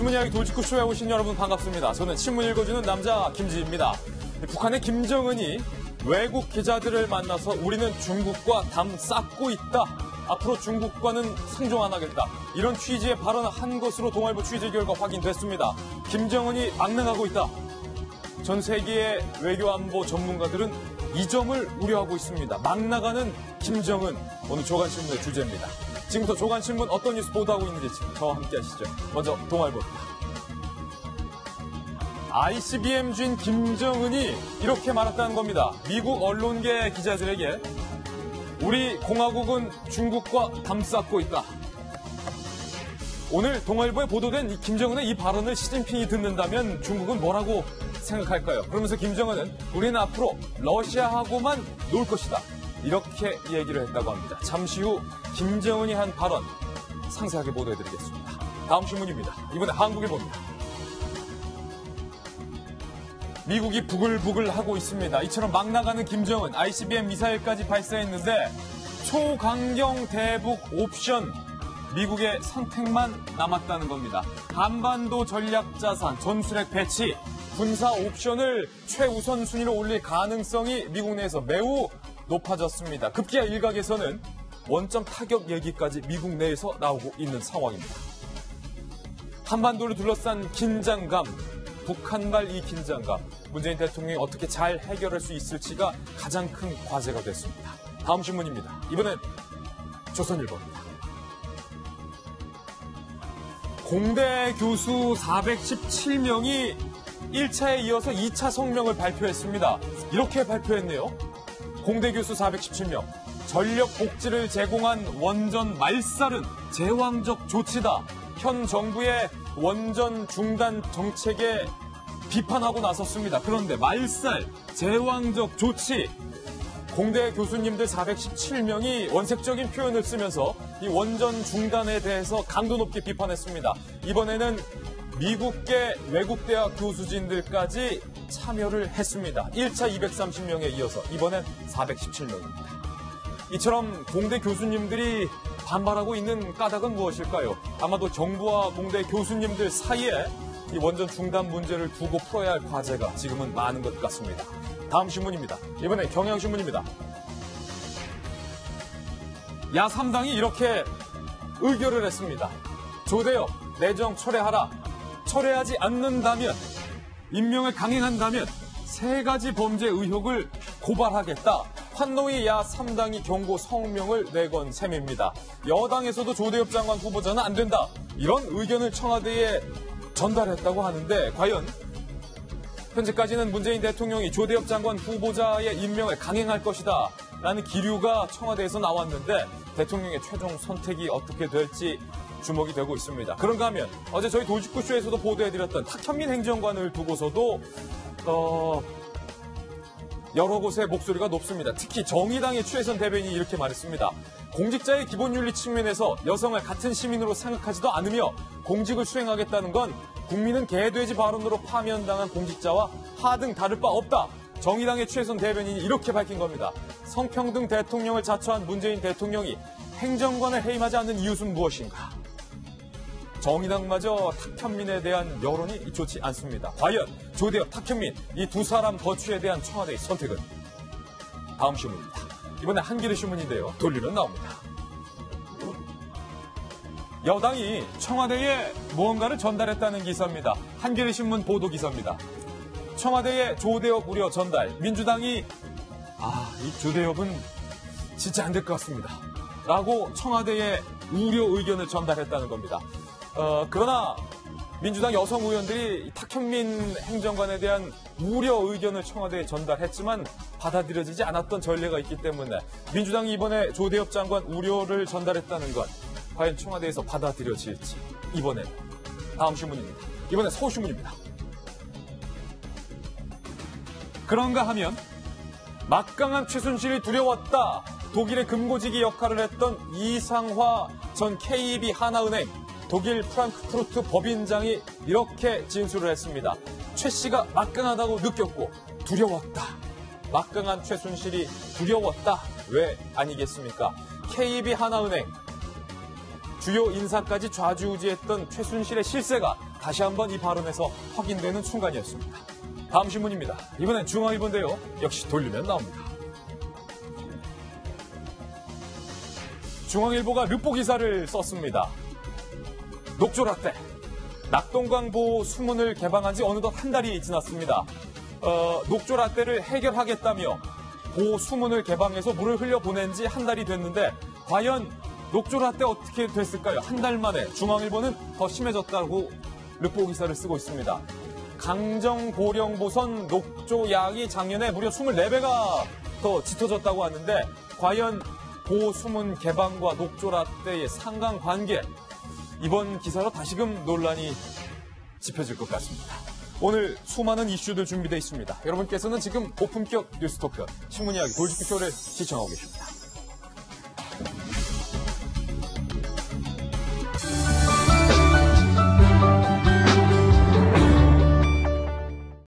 신문 이야기 돌직구쇼에 오신 여러분 반갑습니다. 저는 신문 읽어주는 남자 김지희입니다. 북한의 김정은이 외국 기자들을 만나서 우리는 중국과 담 쌓고 있다. 앞으로 중국과는 상종 안 하겠다. 이런 취지의 발언을 한 것으로 동아일보 취재 결과 확인됐습니다. 김정은이 망명하고 있다. 전 세계의 외교안보 전문가들은 이 점을 우려하고 있습니다. 막 나가는 김정은, 오늘 조간신문의 주제입니다. 지금부터 조간신문 어떤 뉴스 보도하고 있는지 저와 함께 하시죠. 먼저 동아일보입니다. ICBM주인 김정은이 이렇게 말했다는 겁니다. 미국 언론계 기자들에게 우리 공화국은 중국과 담 쌓고 있다. 오늘 동아일보에 보도된 이 김정은의 이 발언을 시진핑이 듣는다면 중국은 뭐라고 생각할까요? 그러면서 김정은은 우리는 앞으로 러시아하고만 놀 것이다. 이렇게 얘기를 했다고 합니다. 잠시 후 김정은이 한 발언 상세하게 보도해드리겠습니다. 다음 신문입니다. 이번에 한국일보입니다. 미국이 부글부글 하고 있습니다. 이처럼 막 나가는 김정은, ICBM 미사일까지 발사했는데 초강경 대북 옵션, 미국의 선택만 남았다는 겁니다. 한반도 전략자산, 전술핵 배치, 군사 옵션을 최우선 순위로 올릴 가능성이 미국 내에서 매우 높아졌습니다. 급기야 일각에서는 원점 타격 얘기까지 미국 내에서 나오고 있는 상황입니다. 한반도를 둘러싼 긴장감, 북한발 이 긴장감, 문재인 대통령이 어떻게 잘 해결할 수 있을지가 가장 큰 과제가 됐습니다. 다음 신문입니다. 이번엔 조선일보입니다. 공대 교수 417명이 1차에 이어서 2차 성명을 발표했습니다. 이렇게 발표했네요. 공대 교수 417명. 전력 복지를 제공한 원전 말살은 제왕적 조치다. 현 정부의 원전 중단 정책에 비판하고 나섰습니다. 그런데 말살, 제왕적 조치. 공대 교수님들 417명이 원색적인 표현을 쓰면서 이 원전 중단에 대해서 강도 높게 비판했습니다. 이번에는 미국계 외국대학 교수진들까지 참여를 했습니다. 1차 230명에 이어서 이번엔 417명입니다. 이처럼 공대 교수님들이 반발하고 있는 까닭은 무엇일까요? 아마도 정부와 공대 교수님들 사이에 이 원전 중단 문제를 두고 풀어야 할 과제가 지금은 많은 것 같습니다. 다음 신문입니다. 이번엔 경향신문입니다. 야3당이 이렇게 의결을 했습니다. 조대엽 내정 철회하라. 철회하지 않는다면, 임명을 강행한다면 3가지 범죄 의혹을 고발하겠다. 환노위 야3당이 경고 성명을 내건 셈입니다. 여당에서도 조대엽 장관 후보자는 안 된다. 이런 의견을 청와대에 전달했다고 하는데 과연 현재까지는 문재인 대통령이 조대엽 장관 후보자의 임명을 강행할 것이다 라는 기류가 청와대에서 나왔는데 대통령의 최종 선택이 어떻게 될지 주목이 되고 있습니다. 그런가 하면 어제 저희 돌직구쇼에서도 보도해드렸던 탁현민 행정관을 두고서도 여러 곳에 목소리가 높습니다. 특히 정의당의 추혜선 대변인이 이렇게 말했습니다. 공직자의 기본윤리 측면에서 여성을 같은 시민으로 생각하지도 않으며 공직을 수행하겠다는 건 국민은 개돼지 발언으로 파면당한 공직자와 하등 다를 바 없다. 정의당의 추혜선 대변인이 이렇게 밝힌 겁니다. 성평등 대통령을 자처한 문재인 대통령이 행정관을 해임하지 않는 이유는 무엇인가? 정의당마저 탁현민에 대한 여론이 좋지 않습니다. 과연 조대엽, 탁현민 이 두 사람 거취에 대한 청와대의 선택은? 다음 신문입니다. 이번에 한겨레 신문인데요. 돌리면 나옵니다. 여당이 청와대에 무언가를 전달했다는 기사입니다. 한겨레 신문 보도 기사입니다. 청와대에 조대엽 우려 전달. 민주당이 이 조대엽은 진짜 안 될 것 같습니다. 라고 청와대에 우려 의견을 전달했다는 겁니다. 그러나 민주당 여성 의원들이 탁현민 행정관에 대한 우려 의견을 청와대에 전달했지만 받아들여지지 않았던 전례가 있기 때문에 민주당이 이번에 조대엽 장관 우려를 전달했다는 건 과연 청와대에서 받아들여질지 이번엔 다음 신문입니다. 이번엔 서울신문입니다. 그런가 하면 막강한 최순실이 두려웠다. 독일의 금고지기 역할을 했던 이상화 전 KB 하나은행 독일 프랑크푸르트 법인장이 이렇게 진술을 했습니다. 최 씨가 막강하다고 느꼈고 두려웠다. 막강한 최순실이 두려웠다. 왜 아니겠습니까? KB 하나은행 주요 인사까지 좌지우지했던 최순실의 실세가 다시 한번 이 발언에서 확인되는 순간이었습니다. 다음 신문입니다. 이번엔 중앙일보인데요. 역시 돌리면 나옵니다. 중앙일보가 르포 기사를 썼습니다. 녹조라떼. 낙동강보 수문을 개방한 지 어느덧 한 달이 지났습니다. 녹조라떼를 해결하겠다며 보 수문을 개방해서 물을 흘려보낸 지 한 달이 됐는데 과연 녹조라떼 어떻게 됐을까요? 한 달 만에 중앙일보는 더 심해졌다고 르포 기사를 쓰고 있습니다. 강정고령보선 녹조양이 작년에 무려 24배가 더 짙어졌다고 하는데 과연 보 수문 개방과 녹조라떼의 상관관계, 이번 기사로 다시금 논란이 짚혀질 것 같습니다. 오늘 수많은 이슈들 준비되어 있습니다. 여러분께서는 지금 고품격 뉴스토크 신문이야기 돌직구쇼를 시청하고 계십니다.